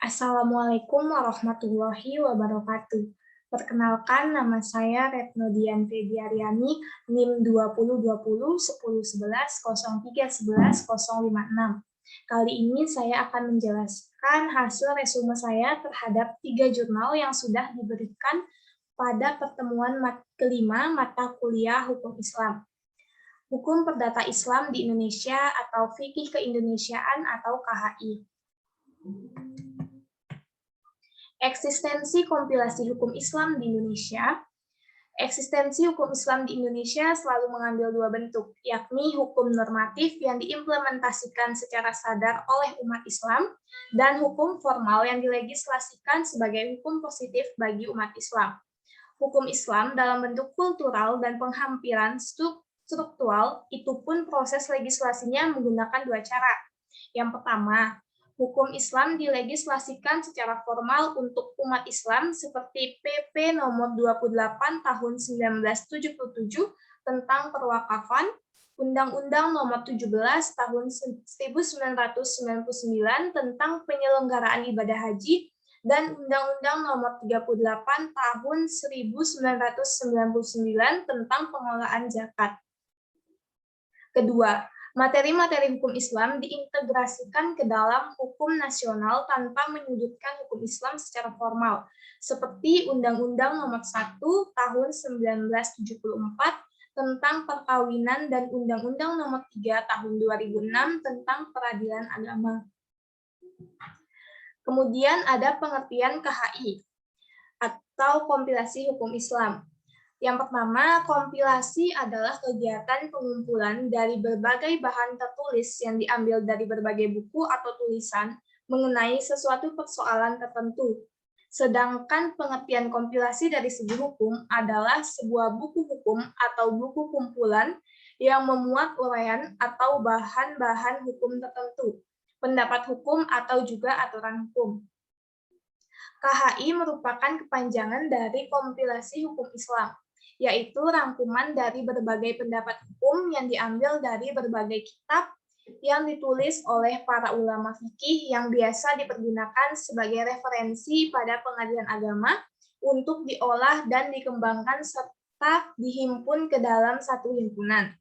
Assalamualaikum warahmatullahi wabarakatuh. Perkenalkan, nama saya Retno Dianti Diaryani, NIM 2020-1011-0311-056. Kali ini saya akan menjelaskan hasil resume saya terhadap 3 jurnal yang sudah diberikan pada pertemuan kelima mata kuliah Hukum Islam. Hukum Perdata Islam di Indonesia atau Fikih Keindonesiaan atau KHI. Eksistensi kompilasi hukum Islam di Indonesia. Eksistensi hukum Islam di Indonesia selalu mengambil dua bentuk, yakni hukum normatif yang diimplementasikan secara sadar oleh umat Islam, dan hukum formal yang dilegislasikan sebagai hukum positif bagi umat Islam. Hukum Islam dalam bentuk kultural dan penghampiran struktural, itu pun proses legislasinya menggunakan dua cara. Yang pertama, hukum Islam dilegislasikan secara formal untuk umat Islam seperti PP nomor 28 tahun 1977 tentang perwakafan, Undang-Undang nomor 17 tahun 1999 tentang penyelenggaraan ibadah haji, dan Undang-Undang nomor 38 tahun 1999 tentang pengelolaan zakat. Kedua, materi-materi hukum Islam diintegrasikan ke dalam hukum nasional tanpa menyudutkan hukum Islam secara formal, seperti Undang-Undang Nomor 1 Tahun 1974 tentang perkawinan dan Undang-Undang Nomor 3 Tahun 2006 tentang peradilan agama. Kemudian ada pengertian KHI atau kompilasi hukum Islam. Yang pertama, kompilasi adalah kegiatan pengumpulan dari berbagai bahan tertulis yang diambil dari berbagai buku atau tulisan mengenai sesuatu persoalan tertentu. Sedangkan pengertian kompilasi dari segi hukum adalah sebuah buku hukum atau buku kumpulan yang memuat uraian atau bahan-bahan hukum tertentu, pendapat hukum atau juga aturan hukum. KHI merupakan kepanjangan dari kompilasi hukum Islam, yaitu rangkuman dari berbagai pendapat hukum yang diambil dari berbagai kitab yang ditulis oleh para ulama fikih yang biasa dipergunakan sebagai referensi pada pengadilan agama untuk diolah dan dikembangkan serta dihimpun ke dalam satu himpunan.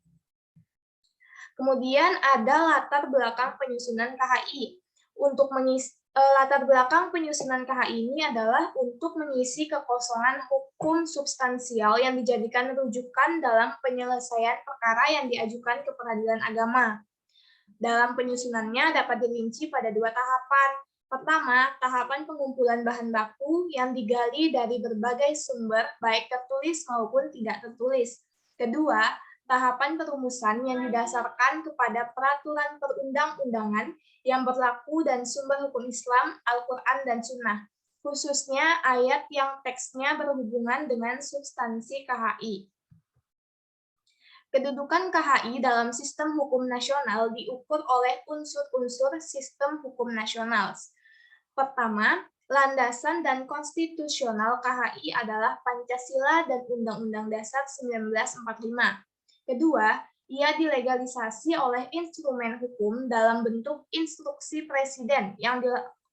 Kemudian ada latar belakang penyusunan KHI. Untuk latar belakang penyusunan KHI ini adalah untuk mengisi kekosongan hukum substansial yang dijadikan rujukan dalam penyelesaian perkara yang diajukan ke peradilan agama. Dalam penyusunannya dapat dirinci pada dua tahapan. Pertama, tahapan pengumpulan bahan baku yang digali dari berbagai sumber, baik tertulis maupun tidak tertulis. Kedua, tahapan perumusan yang didasarkan kepada peraturan perundang-undangan yang berlaku dan sumber hukum Islam, Al-Quran, dan Sunnah, khususnya ayat yang teksnya berhubungan dengan substansi KHI. Kedudukan KHI dalam sistem hukum nasional diukur oleh unsur-unsur sistem hukum nasional. Pertama, landasan dan konstitusional KHI adalah Pancasila dan Undang-Undang Dasar 1945. Kedua, ia dilegalisasi oleh instrumen hukum dalam bentuk instruksi presiden yang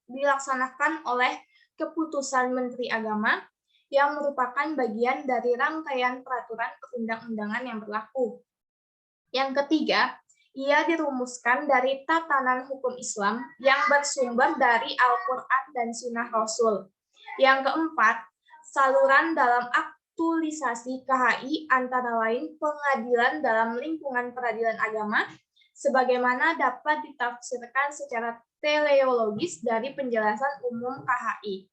dilaksanakan oleh keputusan Menteri Agama yang merupakan bagian dari rangkaian peraturan perundang-undangan yang berlaku. Yang ketiga, ia dirumuskan dari tatanan hukum Islam yang bersumber dari Al-Quran dan Sunnah Rasul. Yang keempat, saluran dalam aktualisasi KHI antara lain pengadilan dalam lingkungan peradilan agama, sebagaimana dapat ditafsirkan secara teleologis dari penjelasan umum KHI.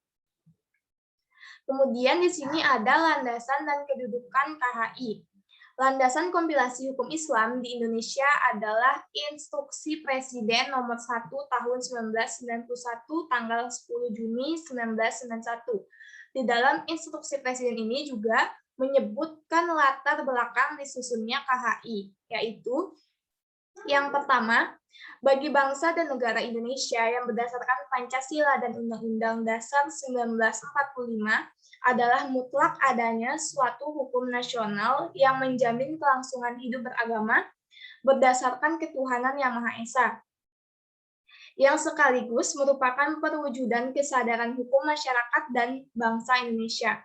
Kemudian di sini ada landasan dan kedudukan KHI. Landasan kompilasi hukum Islam di Indonesia adalah Instruksi Presiden Nomor 1 Tahun 1991 tanggal 10 Juni 1991. Di dalam Instruksi Presiden ini juga menyebutkan latar belakang disusunnya KHI, yaitu yang pertama, bagi bangsa dan negara Indonesia yang berdasarkan Pancasila dan Undang-Undang Dasar 1945 adalah mutlak adanya suatu hukum nasional yang menjamin kelangsungan hidup beragama berdasarkan ketuhanan yang Maha Esa. yang sekaligus merupakan perwujudan kesadaran hukum masyarakat dan bangsa Indonesia.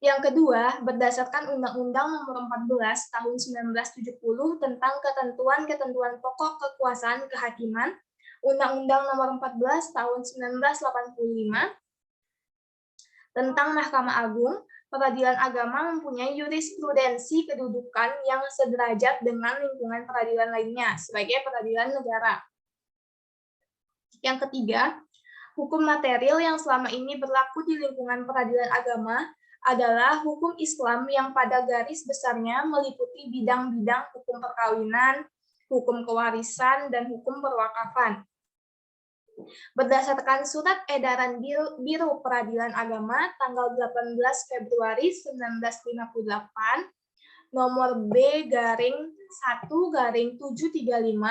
Yang kedua, berdasarkan Undang-Undang Nomor 14 Tahun 1970 tentang ketentuan-ketentuan pokok kekuasaan kehakiman, Undang-Undang Nomor 14 Tahun 1985 tentang Mahkamah Agung, peradilan agama mempunyai jurisprudensi kedudukan yang sederajat dengan lingkungan peradilan lainnya sebagai peradilan negara. Yang ketiga, hukum material yang selama ini berlaku di lingkungan peradilan agama adalah hukum Islam yang pada garis besarnya meliputi bidang-bidang hukum perkawinan, hukum kewarisan, dan hukum perwakafan. Berdasarkan Surat Edaran Biro Peradilan Agama tanggal 18 Februari 1958, nomor B-1-735,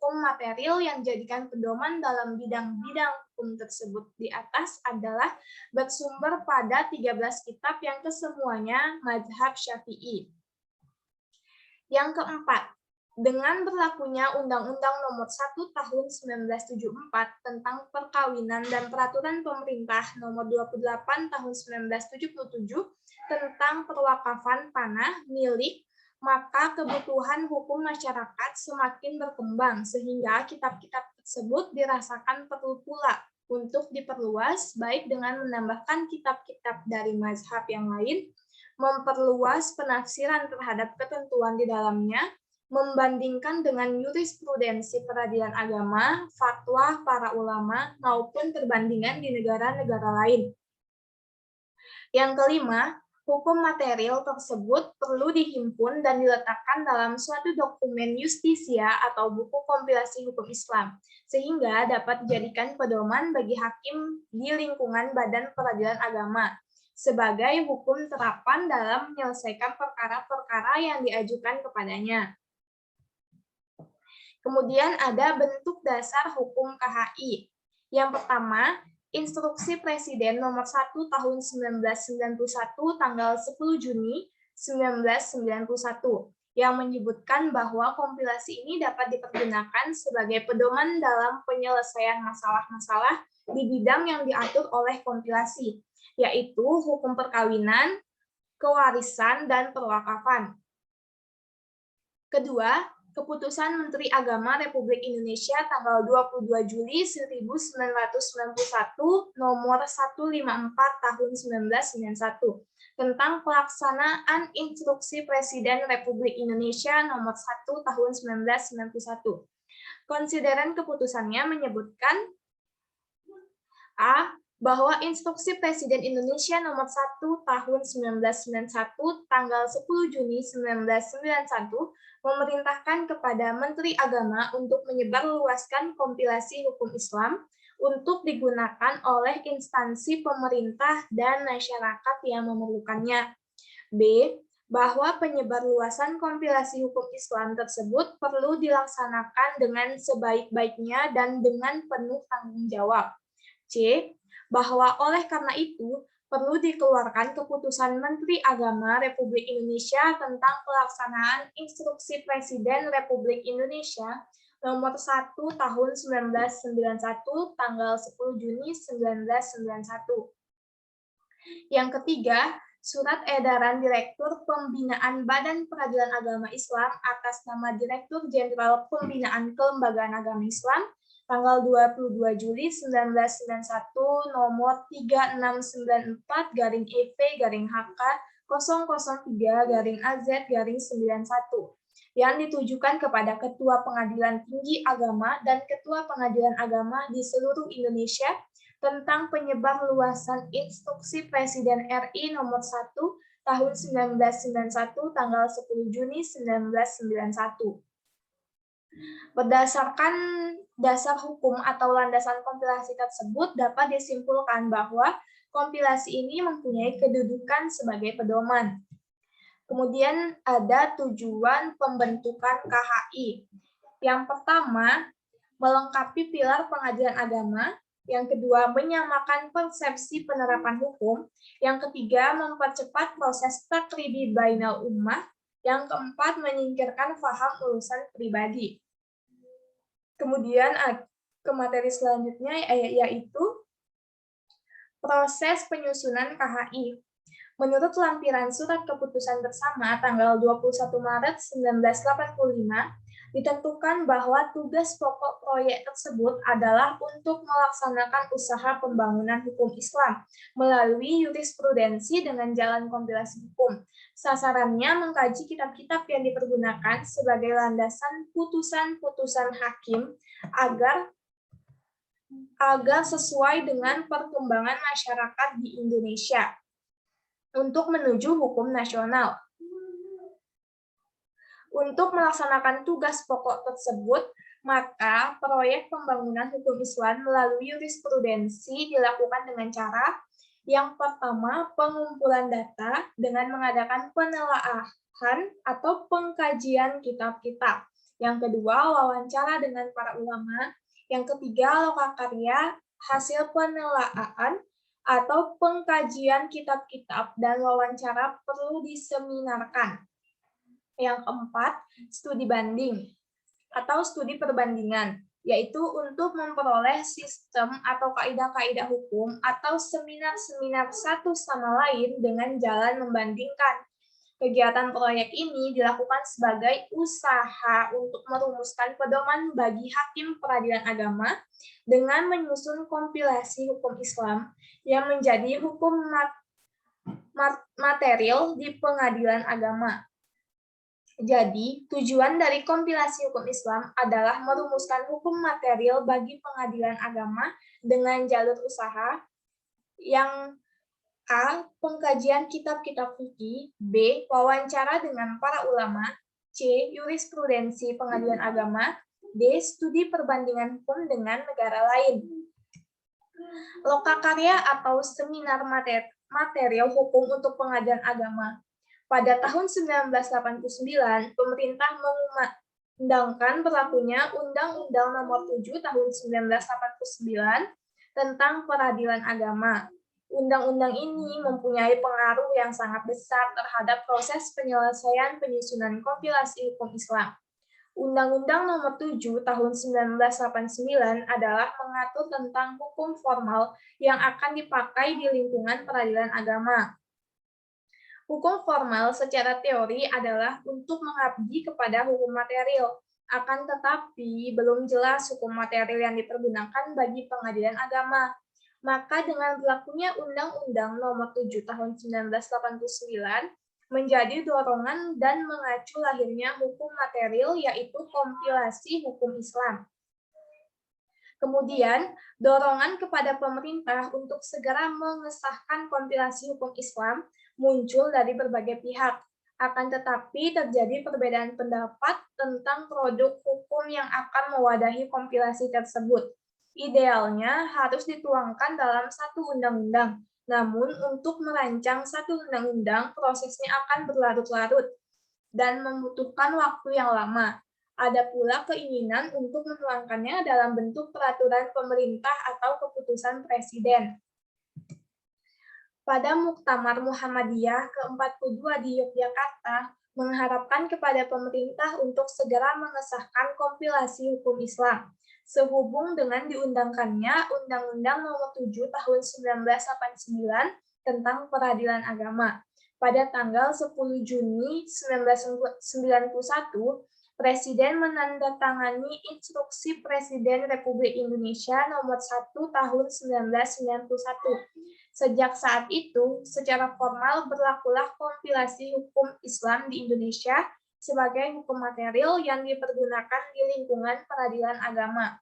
hukum material yang dijadikan pedoman dalam bidang-bidang hukum tersebut di atas adalah bersumber pada 13 kitab yang kesemuanya mazhab Syafi'i. Yang keempat, dengan berlakunya Undang-Undang Nomor 1 Tahun 1974 tentang Perkawinan dan Peraturan Pemerintah Nomor 28 Tahun 1977 tentang perwakafan tanah milik, maka kebutuhan hukum masyarakat semakin berkembang sehingga kitab-kitab tersebut dirasakan perlu pula untuk diperluas, baik dengan menambahkan kitab-kitab dari mazhab yang lain, memperluas penafsiran terhadap ketentuan di dalamnya, membandingkan dengan jurisprudensi peradilan agama, fatwa para ulama, maupun perbandingan di negara-negara lain. Yang kelima, hukum material tersebut perlu dihimpun dan diletakkan dalam suatu dokumen justisia atau buku kompilasi hukum Islam, sehingga dapat dijadikan pedoman bagi hakim di lingkungan badan peradilan agama, sebagai hukum terapan dalam menyelesaikan perkara-perkara yang diajukan kepadanya. Kemudian ada bentuk dasar hukum KHI. Yang pertama, Instruksi Presiden Nomor 1 Tahun 1991 tanggal 10 Juni 1991 yang menyebutkan bahwa kompilasi ini dapat dipergunakan sebagai pedoman dalam penyelesaian masalah-masalah di bidang yang diatur oleh kompilasi, yaitu hukum perkawinan, kewarisan, dan perwakafan. Kedua, Keputusan Menteri Agama Republik Indonesia tanggal 22 Juli 1991 nomor 154 tahun 1991 tentang pelaksanaan Instruksi Presiden Republik Indonesia nomor 1 tahun 1991. Konsideran keputusannya menyebutkan A. Bahwa Instruksi Presiden Indonesia nomor 1 tahun 1991 tanggal 10 Juni 1991 memerintahkan kepada Menteri Agama untuk menyebarluaskan kompilasi hukum Islam untuk digunakan oleh instansi pemerintah dan masyarakat yang memerlukannya. B. Bahwa penyebarluasan kompilasi hukum Islam tersebut perlu dilaksanakan dengan sebaik-baiknya dan dengan penuh tanggung jawab. C. Bahwa oleh karena itu, perlu dikeluarkan keputusan Menteri Agama Republik Indonesia tentang pelaksanaan Instruksi Presiden Republik Indonesia nomor 1 tahun 1991 tanggal 10 Juni 1991. Yang ketiga, Surat Edaran Direktur Pembinaan Badan Peradilan Agama Islam atas nama Direktur Jenderal Pembinaan Kelembagaan Agama Islam tanggal 22 Juli 1991 nomor 3694-EP-HK 003-AZ-91 yang ditujukan kepada Ketua Pengadilan Tinggi Agama dan Ketua Pengadilan Agama di seluruh Indonesia tentang penyebarluasan Instruksi Presiden RI nomor 1 tahun 1991 tanggal 10 Juni 1991. Berdasarkan dasar hukum atau landasan kompilasi tersebut dapat disimpulkan bahwa kompilasi ini mempunyai kedudukan sebagai pedoman. Kemudian ada tujuan pembentukan KHI. Yang pertama, melengkapi pilar pengadilan agama. Yang kedua, menyamakan persepsi penerapan hukum. Yang ketiga, mempercepat proses takribi bainal ummah. Yang keempat, menyingkirkan faham urusan pribadi. Kemudian ke materi selanjutnya yaitu proses penyusunan KHI. Menurut lampiran Surat Keputusan Bersama tanggal 21 Maret 1985, ditentukan bahwa tugas pokok proyek tersebut adalah untuk melaksanakan usaha pembangunan hukum Islam melalui jurisprudensi dengan jalan kompilasi hukum. Sasarannya mengkaji kitab-kitab yang dipergunakan sebagai landasan putusan-putusan hakim agar sesuai dengan perkembangan masyarakat di Indonesia untuk menuju hukum nasional. Untuk melaksanakan tugas pokok tersebut, maka proyek pembangunan hukum Islam melalui jurisprudensi dilakukan dengan cara yang pertama, pengumpulan data dengan mengadakan penelaahan atau pengkajian kitab-kitab. Yang kedua, wawancara dengan para ulama. Yang ketiga, lokakarya hasil penelaahan atau pengkajian kitab-kitab dan wawancara perlu diseminarkan. Yang keempat, studi banding atau studi perbandingan, yaitu untuk memperoleh sistem atau kaidah-kaidah hukum atau seminar-seminar satu sama lain dengan jalan membandingkan. Kegiatan proyek ini dilakukan sebagai usaha untuk merumuskan pedoman bagi hakim peradilan agama dengan menyusun kompilasi hukum Islam yang menjadi hukum material di pengadilan agama. Jadi, tujuan dari kompilasi hukum Islam adalah merumuskan hukum material bagi pengadilan agama dengan jalur usaha yang A. Pengkajian kitab-kitab fikih, B. Wawancara dengan para ulama, C. Jurisprudensi pengadilan agama, D. Studi perbandingan hukum dengan negara lain. Lokakarya atau seminar material hukum untuk pengadilan agama. Pada tahun 1989, pemerintah mengundangkan berlakunya Undang-Undang Nomor 7 Tahun 1989 tentang Peradilan Agama. Undang-undang ini mempunyai pengaruh yang sangat besar terhadap proses penyelesaian penyusunan kompilasi hukum Islam. Undang-Undang Nomor 7 Tahun 1989 adalah mengatur tentang hukum formal yang akan dipakai di lingkungan peradilan agama. Hukum formal secara teori adalah untuk mengabdi kepada hukum material. Akan tetapi, belum jelas hukum material yang dipergunakan bagi pengadilan agama. Maka dengan berlakunya Undang-Undang Nomor 7 Tahun 1989 menjadi dorongan dan mengacu lahirnya hukum material, yaitu kompilasi hukum Islam. Kemudian, dorongan kepada pemerintah untuk segera mengesahkan kompilasi hukum Islam muncul dari berbagai pihak. Akan tetapi terjadi perbedaan pendapat tentang produk hukum yang akan mewadahi kompilasi tersebut. Idealnya harus dituangkan dalam satu undang-undang. Namun untuk merancang satu undang-undang prosesnya akan berlarut-larut dan membutuhkan waktu yang lama. Ada pula keinginan untuk menuangkannya dalam bentuk peraturan pemerintah atau keputusan presiden. Pada Muktamar Muhammadiyah ke-42 di Yogyakarta, mengharapkan kepada pemerintah untuk segera mengesahkan kompilasi hukum Islam, sehubung dengan diundangkannya Undang-Undang Nomor 7 Tahun 1989 tentang Peradilan Agama. Pada tanggal 10 Juni 1991, Presiden menandatangani Instruksi Presiden Republik Indonesia Nomor 1 Tahun 1991. Sejak saat itu, secara formal berlakulah kompilasi hukum Islam di Indonesia sebagai hukum material yang dipergunakan di lingkungan peradilan agama.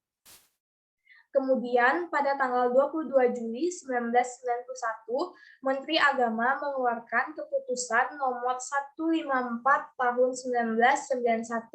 Kemudian, pada tanggal 22 Juli 1991, Menteri Agama mengeluarkan Keputusan Nomor 154 Tahun 1991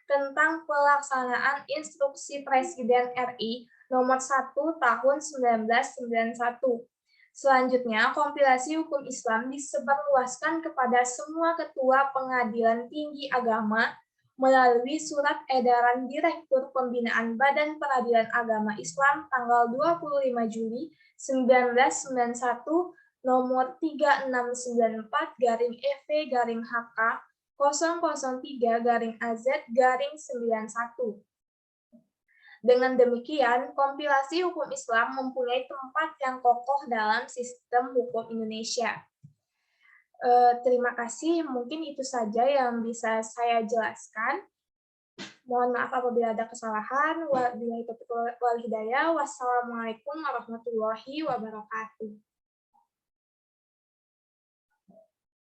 tentang pelaksanaan Instruksi Presiden RI Nomor 1 Tahun 1991. Selanjutnya, kompilasi hukum Islam disebarluaskan kepada semua ketua pengadilan tinggi agama melalui surat edaran Direktur Pembinaan Badan Peradilan Agama Islam tanggal 25 Juli 1991 nomor 3694-EV-HK 003-AZ-91. Dengan demikian, kompilasi hukum Islam mempunyai tempat yang kokoh dalam sistem hukum Indonesia. Terima kasih, mungkin itu saja yang bisa saya jelaskan. Mohon maaf apabila ada kesalahan. Wabillahi taufiq wal hidayah. Wassalamualaikum warahmatullahi wabarakatuh.